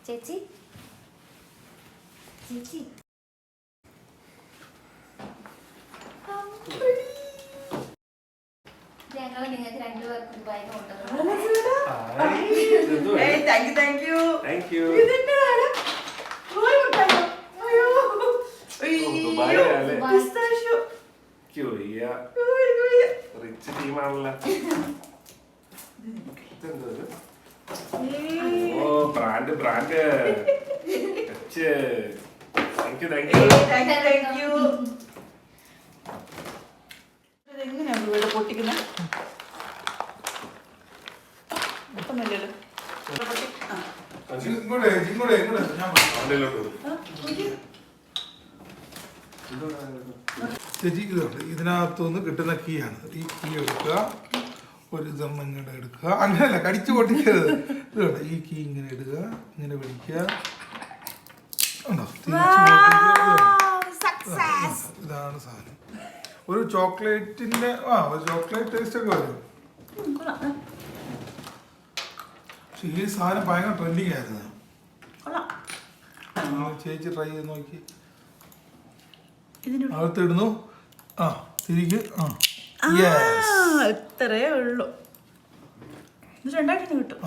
ചേച്ചി ചേച്ചി ഞങ്ങൾ നിങ്ങൾക്ക് രണ്ടുപേർക്കും ദുബായിൽ റിച്ച് ടീമാണല്ലോ. ഓ ബ്രാൻഡ് ബ്രാൻഡ്. Thank you. എങ്ങനെയാണ് വീട് പൊട്ടിക്കുന്നത്? ചേച്ചി ഇതുണ്ട്, ഇതിനകത്തുനിന്ന് കിട്ടുന്ന കീ ആണ്. ഈ കീ എടുക്കുക, ഒരു ഇതം ഇങ്ങനെ എടുക്കുക. അങ്ങനെയല്ല, കടിച്ചു പൊട്ടിക്കരുത്. ഇതുണ്ട്, ഈ കീ ഇങ്ങനെ ഇടുക, ഇങ്ങനെ പിടിക്കുക. ഉണ്ടോ? ഇതാണ് സാധനം. ഒരു ചോക്ലേറ്റിന്റെ ഒരു ചോക്ലേറ്റ് ടേസ്റ്റ് ഒക്കെ വരും. പക്ഷെ ഈ സാധനം ഭയങ്കര ട്രെൻഡിങ് ആയിരുന്നു. ചേച്ചി ട്രൈ ചെയ്ത് നോക്കി. അകത്തിടുന്നു, തിരികെ. ഇത്രയേ ഉള്ളൂ. ഇത് 2000 കിട്ടും.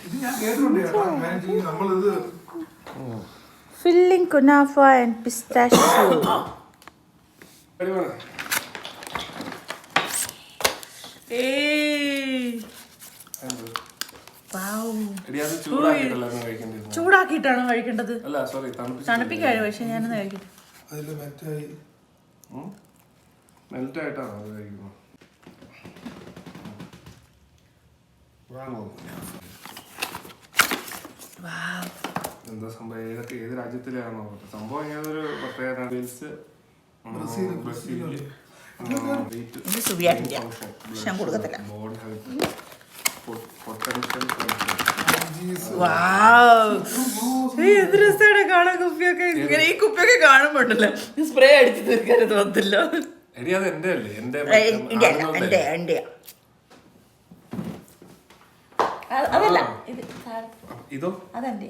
ഇത് ഞാൻ കേട്ടിട്ടുണ്ട്. നമ്മളിത് ഫില്ലിംഗ് കുനാഫ ആൻഡ് പിസ്താഷ്യോ. ചൂടാക്കിയിട്ടാണോ കഴിക്കേണ്ടത്? തണുപ്പിക്കാണ്. പക്ഷെ ഞാനൊന്ന് കഴിക്കട്ടെ. മെൽറ്റായിട്ടാണോ അത് കഴിക്കുന്നത്? എന്താ സംഭവം? ഏത് രാജ്യത്തിലാണോ സംഭവം? ഏതൊരു പ്രത്യേക കാണാൻ കുപ്പിയൊക്കെ ഇങ്ങനെ. ഈ കുപ്പിയൊക്കെ കാണുമ്പോണ്ടല്ലോ സ്പ്രേ അടിച്ചു തീർക്കാൻ തോന്നത്തില്ല. അത് എന്റെ അല്ലേ? എന്റെ അതല്ല, ഇതോ അതെന്റെ.